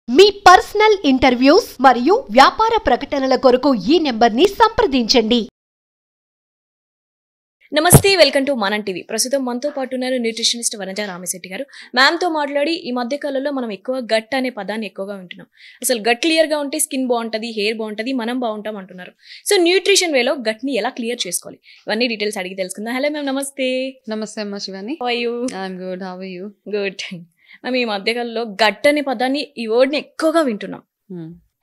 మీ personal interviews మరియు వ్యాపార ప్రకటనల కొరకు ఈ నెంబర్ని సంప్రదించండి. నమస్తే, వెల్కమ్ టు మనం టీవీ. ప్రస్తుతం మనతో పాటు ఉన్నారు న్యూట్రిషనిస్ట్ వనజ రామశెట్టి గారు. మ్యామ్తో మాట్లాడి ఈ మధ్య కాలంలో మనం ఎక్కువ గట్ అనే పదాన్ని ఎక్కువగా వింటున్నాం. అసలు గట్ క్లియర్గా ఉంటే స్కిన్ బాగుంటుంది, హెయిర్ బాగుంటుంది, మనం బాగుంటాం అంటున్నారు. సో న్యూట్రిషన్ వేలో గట్ని ఎలా క్లియర్ చేసుకోవాలి, ఇవన్నీ డీటెయిల్స్ అడిగి తెలుసుకుందాం. హలో మ్యామ్, నమస్తే. నమస్తే అమ్మ Shivani. How are you? I'm good. How are you? Good. Ma'am, ఈ మధ్యకాలంలో గట్ అనే పదాన్ని, ఈ వర్డ్ని ఎక్కువగా వింటున్నాం.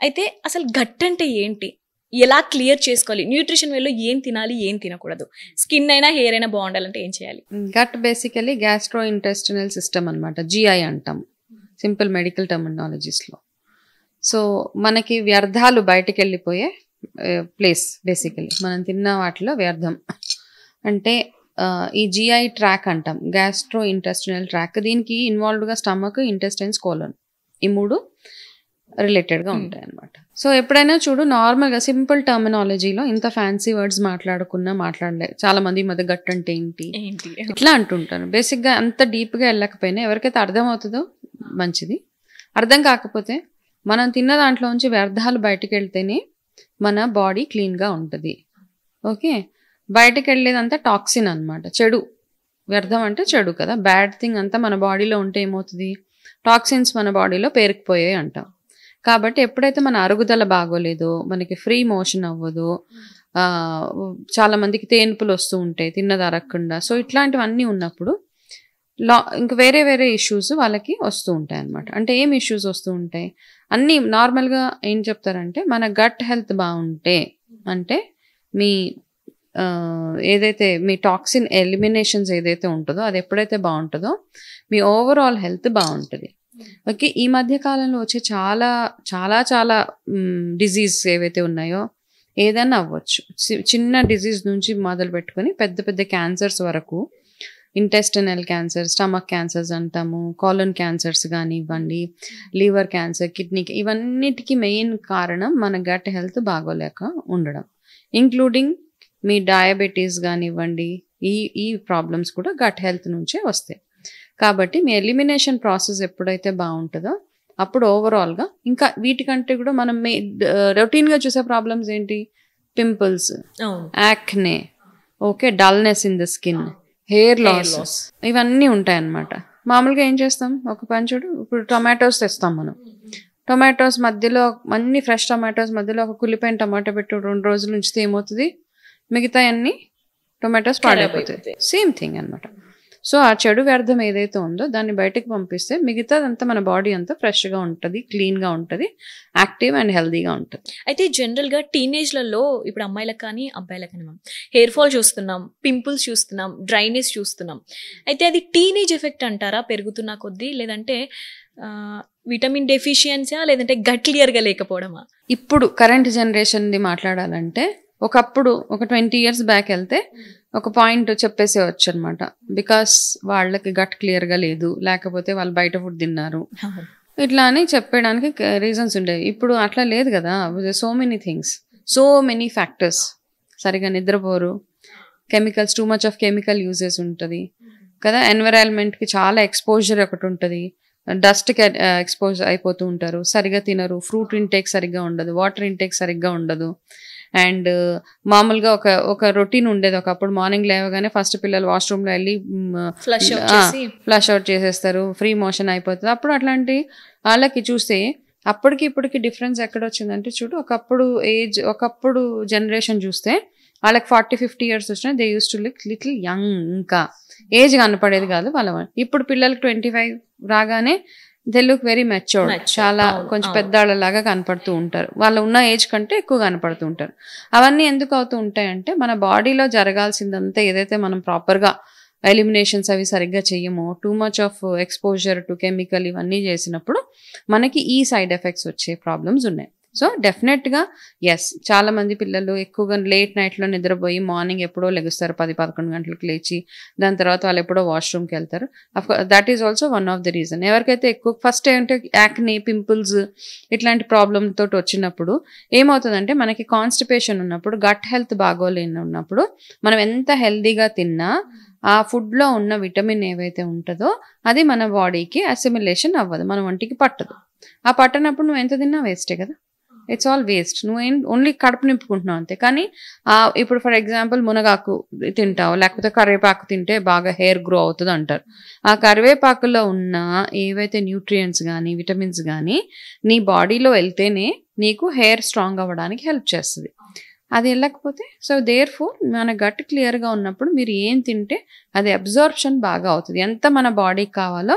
అయితే అసలు గట్ అంటే ఏంటి, ఎలా క్లియర్ చేసుకోవాలి, న్యూట్రిషన్ వేలో ఏం తినాలి, ఏం తినకూడదు, స్కిన్ అయినా హెయిర్ అయినా బాగుండాలంటే ఏం చేయాలి? Gut basically gastro intestinal system అనమాట, జిఐ అంటాం సింపుల్ మెడికల్ టర్మినాలజీస్లో. సో మనకి వ్యర్థాలు బయటికి వెళ్ళిపోయే ప్లేస్. బేసికలీ మనం తిన్న వాటిలో వ్యర్థం అంటే ఈ జిఐ ట్రాక్ అంటాం, గ్యాస్ట్రో ఇంటెస్టినల్ ట్రాక్. దీనికి ఇన్వాల్వ్డ్గా స్టమక్, ఇంటెస్టైన్స్, కోలన్, ఈ మూడు రిలేటెడ్గా ఉంటాయి అనమాట. సో ఎప్పుడైనా చూడు, నార్మల్గా సింపుల్ టర్మినాలజీలో ఇంత ఫ్యాన్సీ వర్డ్స్ మాట్లాడలే చాలా మంది. ఈ మధ్య గట్ అంటే ఏంటి ఇట్లా అంటుంటారు. బేసిక్గా అంత డీప్గా వెళ్ళకపోయినా ఎవరికైతే అర్థమవుతుందో మంచిది. అర్థం కాకపోతే మనం తిన్న దాంట్లోంచి వ్యర్థాలు బయటికి వెళ్తేనే మన బాడీ క్లీన్గా ఉంటుంది. ఓకే, బయటకు వెళ్ళేదంతా టాక్సిన్ అనమాట, చెడు. వ్యర్థం అంటే చెడు కదా, బ్యాడ్ థింగ్ అంతా మన బాడీలో ఉంటే ఏమవుతుంది, టాక్సిన్స్ మన బాడీలో పేరుకుపోయాయి అంటాం. కాబట్టి ఎప్పుడైతే మన అరుగుదల బాగోలేదో, మనకి ఫ్రీ మోషన్ అవ్వదు, చాలా మందికి తేన్పులు వస్తూ ఉంటాయి తిన్నది అరగకుండా. సో ఇట్లాంటివన్నీ ఉన్నప్పుడు ఇంకా వేరే వేరే ఇష్యూస్ వాళ్ళకి వస్తూ ఉంటాయి అనమాట. అంటే ఏం ఇష్యూస్ వస్తూ ఉంటాయి, అన్నీ నార్మల్గా ఏం చెప్తారంటే, మన గట్ హెల్త్ బాగుంటే, అంటే మీ ఏదైతే మీ టాక్సిన్ ఎలిమినేషన్స్ ఏదైతే ఉంటుందో అది ఎప్పుడైతే బాగుంటుందో మీ ఓవరాల్ హెల్త్ బాగుంటుంది. ఓకే, ఈ మధ్య కాలంలో వచ్చే చాలా చాలా చాలా డిజీజ్ ఏవైతే ఉన్నాయో, ఏదైనా అవ్వచ్చు, చిన్న డిజీజ్ నుంచి మొదలు పెట్టుకొని పెద్ద పెద్ద క్యాన్సర్స్ వరకు, ఇంటెస్టినల్ క్యాన్సర్, స్టమక్ క్యాన్సర్స్ అంటాము, కాలన్ క్యాన్సర్స్ కానివ్వండి, లివర్ క్యాన్సర్, కిడ్నీ, ఇవన్నిటికీ మెయిన్ కారణం మన గట్ హెల్త్ బాగోలేక ఉండడం. ఇంక్లూడింగ్ మీ డయాబెటీస్ కానివ్వండి, ఈ ప్రాబ్లమ్స్ కూడా గట్ హెల్త్ నుంచే వస్తాయి. కాబట్టి మీ ఎలిమినేషన్ ప్రాసెస్ ఎప్పుడైతే బాగుంటుందో అప్పుడు ఓవరాల్గా, ఇంకా వీటికంటే కూడా మనం రొటీన్గా చూసే ప్రాబ్లమ్స్ ఏంటి, pimples, acne, okay, dullness in the skin, hair loss, ఇవన్నీ ఉంటాయన్నమాట. మామూలుగా ఏం చేస్తాం, ఒక పని చూడు, ఇప్పుడు టొమాటోస్ తెస్తాం మనం. టొమాటోస్ మధ్యలో అన్ని ఫ్రెష్ టొమాటోస్ మధ్యలో ఒక కులిపోయిన టొమాటో పెట్టి 2 రోజులు ఉంచితే ఏమవుతుంది, మిగతా అన్ని టొమాటోస్ పాడైపోతాయి. సేమ్ థింగ్ అనమాట. సో ఆ చెడు వ్యర్థం ఏదైతే ఉందో దాన్ని బయటకు పంపిస్తే మిగతాదంతా మన బాడీ అంతా ఫ్రెష్గా ఉంటుంది, క్లీన్గా ఉంటుంది, యాక్టివ్ అండ్ హెల్దీగా ఉంటుంది. అయితే జనరల్గా టీనేజ్లలో ఇప్పుడు అమ్మాయిలకు కానీ అబ్బాయిలకు కానీ మనం హెయిర్ ఫాల్ చూస్తున్నాం, పింపుల్స్ చూస్తున్నాం, డ్రైనెస్ చూస్తున్నాం. అయితే అది టీనేజ్ ఎఫెక్ట్ అంటారా పెరుగుతున్న కొద్దీ, లేదంటే విటమిన్ డెఫిషియన్సీయా, లేదంటే గట్ క్లియర్గా లేకపోవడమా? ఇప్పుడు కరెంట్ జనరేషన్ది మాట్లాడాలంటే, ఒకప్పుడు ఒక 20 years బ్యాక్ వెళ్తే ఒక పాయింట్ చెప్పేసేవచ్చు అనమాట, బికాస్ వాళ్ళకి గట్ క్లియర్గా లేదు, లేకపోతే వాళ్ళు బయట ఫుడ్ తిన్నారు, ఇట్లా అని చెప్పడానికి రీజన్స్ ఉండేవి. ఇప్పుడు అట్లా లేదు కదా. So many things, so many factors. సరిగా నిద్రపోరు, chemicals, too much of chemical uses ఉంటుంది కదా, ఎన్విరాన్మెంట్కి చాలా ఎక్స్పోజర్ ఒకటి ఉంటుంది, డస్ట్కి ఎక్స్పోజ్ అయిపోతూ ఉంటారు, సరిగా తినరు, ఫ్రూట్ ఇంటేక్ సరిగ్గా ఉండదు, వాటర్ ఇంటేక్ సరిగ్గా ఉండదు. అండ్ మామూలుగా ఒక రొటీన్ ఉండేది ఒకప్పుడు, మార్నింగ్ లేవగానే ఫస్ట్ పిల్లలు వాష్రూమ్లో వెళ్ళి ఫ్లష్ అవుట్ చేసేస్తారు, ఫ్రీ మోషన్ అయిపోతుంది. అప్పుడు అట్లాంటి వాళ్ళకి చూస్తే అప్పటికి ఇప్పటికి డిఫరెన్స్ ఎక్కడ వచ్చిందంటే చూడు, ఒకప్పుడు జనరేషన్ చూస్తే వాళ్ళకి 40-50 years వచ్చినా they use to look little young, ఇంకా ఏజ్ కనపడేది కాదు వాళ్ళ. ఇప్పుడు పిల్లలకి 25 రాగానే దే లుక్ వెరీ మెచ్యూర్డ్, చాలా కొంచెం పెద్దవాళ్ళలాగా కనపడుతూ ఉంటారు, వాళ్ళు ఉన్న ఏజ్ కంటే ఎక్కువ కనపడుతూ ఉంటారు. అవన్నీ ఎందుకు అవుతూ ఉంటాయంటే, మన బాడీలో జరగాల్సిందంతా ఏదైతే మనం ప్రాపర్గా ఎలిమినేషన్స్ అవి సరిగ్గా చెయ్యమో, too much of exposure to chemical ఇవన్నీ చేసినప్పుడు మనకి ఈ సైడ్ ఎఫెక్ట్స్ వచ్చే ప్రాబ్లమ్స్ ఉన్నాయి. సో డెఫినెట్గా ఎస్, చాలా మంది పిల్లలు ఎక్కువగా లేట్ నైట్లో నిద్రపోయి మార్నింగ్ ఎప్పుడో లెగుస్తారు, 10-11 గంటలకు లేచి, దాని తర్వాత వాళ్ళు ఎప్పుడో వాష్రూమ్కి వెళ్తారు. That is also one of the reason. ఎవరికైతే ఎక్కువ ఫస్ట్ ఏంటంటే యాక్నే, పింపుల్స్ ఇట్లాంటి ప్రాబ్లమ్ తోటి వచ్చినప్పుడు ఏమవుతుందంటే, మనకి కాన్స్టిపేషన్ ఉన్నప్పుడు, గట్ హెల్త్ బాగోలేని ఉన్నప్పుడు మనం ఎంత హెల్దీగా తిన్నా ఆ ఫుడ్లో ఉన్న విటమిన్ ఏవైతే ఉంటుందో అది మన బాడీకి అసిమిలేషన్ అవ్వదు, మన ఒంటికి పట్టదు. ఆ పట్టనప్పుడు నువ్వు ఎంత తిన్నా వేస్టే కదా, ఇట్స్ ఆల్ వేస్ట్. నువ్వేం ఓన్లీ కడుపు నింపుకుంటున్నావు అంతే. కానీ ఇప్పుడు ఫర్ ఎగ్జాంపుల్ మునగాకు తింటావు, లేకపోతే కరివేపాకు తింటే బాగా హెయిర్ గ్రో అవుతుంది అంటారు. ఆ కరివేపాకులో ఉన్న ఏవైతే న్యూట్రియంట్స్ కానీ విటమిన్స్ కానీ నీ బాడీలో వెళ్తేనే నీకు హెయిర్ స్ట్రాంగ్ అవ్వడానికి హెల్ప్ చేస్తుంది. అది వెళ్ళకపోతే సో దేర్ ఫోర్ మన గట్ క్లియర్గా ఉన్నప్పుడు మీరు ఏం తింటే అది అబ్జార్ప్షన్ బాగా అవుతుంది. ఎంత మన బాడీకి కావాలో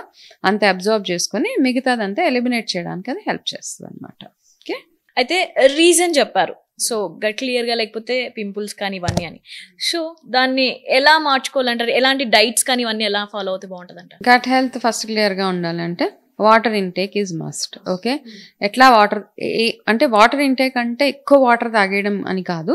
అంత అబ్జార్బ్ చేసుకొని మిగతాదంతా ఎలిమినేట్ చేయడానికి అది హెల్ప్ చేస్తుంది అనమాట. ఓకే, అయితే రీజన్ చెప్పారు. సో గట్ క్లియర్ గా లేకపోతే పింపుల్స్ కానీ ఇవన్నీ అని. సో దాన్ని ఎలా మార్చుకోవాలంటారు? ఎలాంటి డైట్స్ కానీ ఇవన్నీ ఎలా ఫాలో అవుతే బాగుంటుంది అంటారు? గట్ హెల్త్ ఫస్ట్ క్లియర్గా ఉండాలంటే water intake is must. Okay, ఎట్లా వాటర్ అంటే వాటర్ ఇంటేక్ అంటే ఎక్కువ వాటర్ తాగేయడం అని కాదు,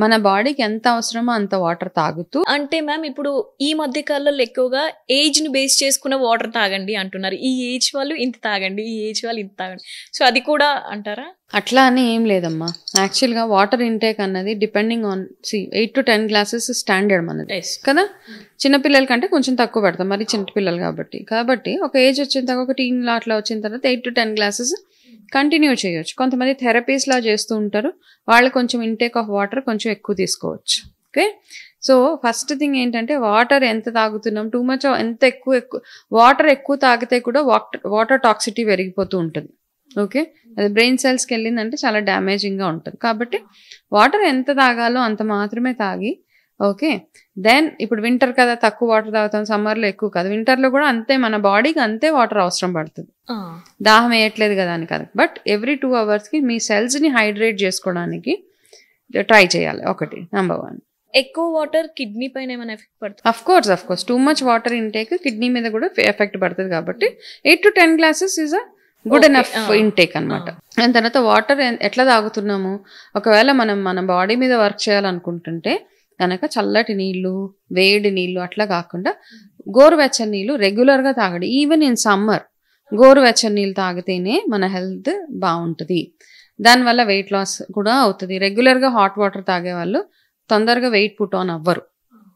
మన బాడీకి ఎంత అవసరమో అంత వాటర్ తాగుతూ. అంటే మ్యామ్ ఇప్పుడు ఈ మధ్య కాలంలో ఎక్కువగా ఏజ్ ని బేస్ చేసుకున్న వాటర్ తాగండి అంటున్నారు. ఈ ఏజ్ వాళ్ళు ఇంత తాగండి, ఈ ఏజ్ వాళ్ళు ఇంత తాగండి. సో అది కూడా అంటారా? అట్లా అని ఏం లేదమ్మా. యాక్చువల్గా వాటర్ ఇంటేక్ అన్నది depending on 8 to 10 glasses standard మనది కదా. చిన్నపిల్లల కంటే కొంచెం తక్కువ పెడతాం, మరి చిన్నపిల్లలు కాబట్టి ఒక ఏజ్ వచ్చిన తర్వాత ఒక టీన్ అట్లా వచ్చిన తర్వాత 8 to 10 గ్లాసెస్ కంటిన్యూ చేయొచ్చు. కొంతమంది థెరపీస్ లా చేస్తూ ఉంటారు, వాళ్ళు కొంచెం ఇంటేక్ ఆఫ్ వాటర్ కొంచెం ఎక్కువ తీసుకోవచ్చు. ఓకే, సో ఫస్ట్ థింగ్ ఏంటంటే వాటర్ ఎంత తాగుతున్నాం, టూ మచ్ ఎంత ఎక్కువ వాటర్ ఎక్కువ తాగితే కూడా వాటర్ టాక్సిటీ పెరిగిపోతూ ఉంటుంది. ఓకే, అది బ్రెయిన్ సెల్స్కి వెళ్ళిందంటే చాలా డ్యామేజింగ్గా ఉంటుంది. కాబట్టి వాటర్ ఎంత తాగాలో అంత మాత్రమే తాగి. ఓకే, దెన్ ఇప్పుడు వింటర్ కదా తక్కువ వాటర్ తాగుతాం, సమ్మర్లో ఎక్కువ కాదు, వింటర్లో కూడా అంతే మన బాడీకి అంతే వాటర్ అవసరం పడుతుంది. దాహం వేయట్లేదు కదా అని కాదు, బట్ ఎవ్రీ 2 hours మీ సెల్స్ని హైడ్రేట్ చేసుకోవడానికి ట్రై చేయాలి. ఒకటి నెంబర్ 1. ఎక్కువ వాటర్ కిడ్నీ పైన ఏమైనా ఎఫెక్ట్ పడుతుంది? Of course too much water intake kidney మీద కూడా ఎఫెక్ట్ పడుతుంది. కాబట్టి 8 to 10 glasses is a good enough intake అనమాట. దాని తర్వాత వాటర్ ఎట్లా తాగుతున్నాము, ఒకవేళ మనం మన బాడీ మీద వర్క్ చేయాలనుకుంటుంటే కనుక చల్లటి నీళ్ళు, వేడి నీళ్ళు అట్లా కాకుండా గోరువెచ్చని నీళ్ళు రెగ్యులర్గా తాగండి. ఈవెన్ ఇన్ సమ్మర్ గోరువెచ్చని నీళ్ళు తాగితేనే మన హెల్త్ బాగుంటుంది. దానివల్ల వెయిట్ లాస్ కూడా అవుతుంది. రెగ్యులర్గా హాట్ వాటర్ తాగే వాళ్ళు తొందరగా వెయిట్ పుట్ ఆన్ అవ్వరు.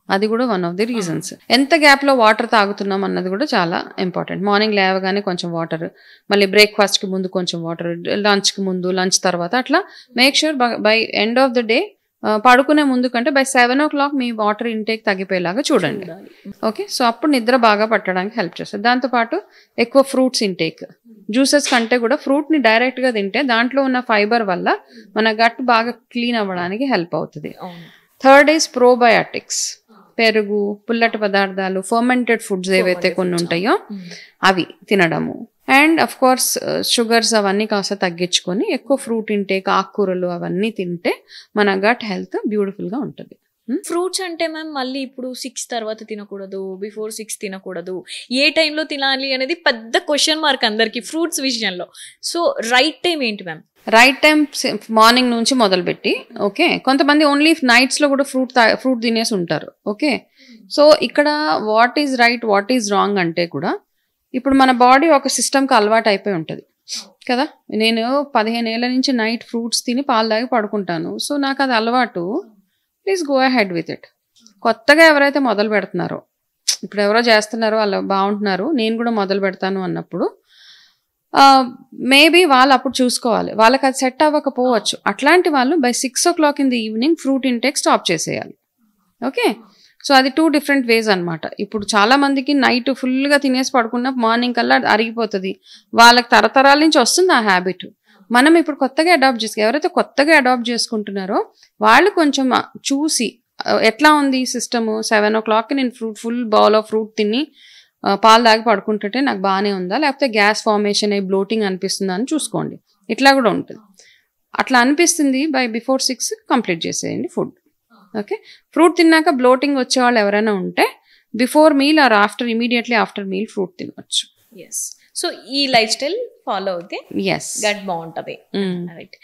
అది కూడా వన్ ఆఫ్ ది రీజన్స్. ఎంత గ్యాప్లో వాటర్ తాగుతున్నాం అన్నది కూడా చాలా ఇంపార్టెంట్. మార్నింగ్ లేవగానే కొంచెం వాటర్, మళ్ళీ బ్రేక్ఫాస్ట్కి ముందు కొంచెం వాటర్, లంచ్కి ముందు, లంచ్ తర్వాత, అట్లా make sure by end of the day పడుకునే ముందు కంటే బై 7 o'clock మీ వాటర్ ఇంటేక్ తగ్గిపోయేలాగా చూడండి. ఓకే, సో అప్పుడు నిద్ర బాగా పట్టడానికి హెల్ప్ చేస్తుంది. దాంతోపాటు ఎక్కువ ఫ్రూట్స్ ఇంటేక్, జ్యూసెస్ కంటే కూడా ఫ్రూట్ని డైరెక్ట్గా తింటే దాంట్లో ఉన్న ఫైబర్ వల్ల మన గట్ బాగా క్లీన్ అవ్వడానికి హెల్ప్ అవుతుంది. 3rd is ప్రోబయాటిక్స్, పెరుగు, పుల్లటి పదార్థాలు, ఫర్మెంటెడ్ ఫుడ్స్ ఏవైతే కొన్ని ఉంటాయో అవి తినడము. అండ్ అఫ్ కోర్స్ షుగర్స్ అవన్నీ కాస్త తగ్గించుకొని ఎక్కువ ఫ్రూట్ ఇంటేక్, ఆకుకూరలు అవన్నీ తింటే మన గట్ హెల్త్ బ్యూటిఫుల్గా ఉంటుంది. ఫ్రూట్స్ అంటే మ్యామ్ మళ్ళీ ఇప్పుడు 6 తర్వాత తినకూడదు, బిఫోర్ 6 తినకూడదు, ఏ టైంలో తినాలి అనేది పెద్ద క్వశ్చన్ మార్క్ అందరికి ఫ్రూట్స్ విషయంలో. సో రైట్ టైం ఏంటి మ్యామ్? రైట్ టైం మార్నింగ్ నుంచి మొదలుపెట్టి. ఓకే, కొంతమంది ఓన్లీ నైట్స్లో కూడా ఫ్రూట్ తినేసి ఉంటారు. ఓకే, సో ఇక్కడ what is right, what is wrong అంటే కూడా ఇప్పుడు మన బాడీ ఒక సిస్టమ్కి అలవాటు అయిపోయి ఉంటుంది కదా. నేను 15 ఏళ్ల నుంచి నైట్ ఫ్రూట్స్ తిని పాలు తాగి పడుకుంటాను. సో నాకు అది అలవాటు. Please go ahead with it. కొత్తగా ఎవరైతే మొదలు పెడుతున్నారో, ఇప్పుడు ఎవరో చేస్తున్నారో వాళ్ళు బాగుంటున్నారు, నేను కూడా మొదలు పెడతాను అన్నప్పుడు మేబీ వాళ్ళు అప్పుడు చూసుకోవాలి. వాళ్ళకి అది సెట్ అవ్వకపోవచ్చు. అట్లాంటి వాళ్ళు by 6 o'clock in the evening fruit intake stop చేసేయాలి. ఓకే, సో అది 2 different ways అనమాట. ఇప్పుడు చాలా మందికి నైట్ ఫుల్గా తినేసి పడుకున్న మార్నింగ్ కల్లా అరిగిపోతుంది. వాళ్ళకి తరతరాల నుంచి వస్తుంది ఆ హ్యాబిట్. మనం ఇప్పుడు కొత్తగా ఎవరైతే కొత్తగా అడాప్ట్ చేసుకుంటున్నారో వాళ్ళు కొంచెం చూసి ఎట్లా ఉంది సిస్టము, 7 o'clock నేను ఫుల్ బౌల్ ఆఫ్ ఫ్రూట్ తిని పాలు తాగి పడుకుంటుంటే నాకు బాగానే ఉందా, లేకపోతే గ్యాస్ ఫార్మేషన్ అయ్యి బ్లోటింగ్ అనిపిస్తుందా అని చూసుకోండి. ఇట్లా కూడా ఉంటుంది. అట్లా అనిపిస్తుంది బై బిఫోర్ 6 కంప్లీట్ చేసేయండి ఫుడ్. ఓకే, ఫ్రూట్ తిన్నాక బ్లోటింగ్ వచ్చేవాళ్ళు ఎవరైనా ఉంటే before meal or immediately after meal fruit తినవచ్చు. సో ఈ లైఫ్ స్టైల్ ఫాలో అవుతే ఎస్ గట్ బాగుంటుంది. రైట్.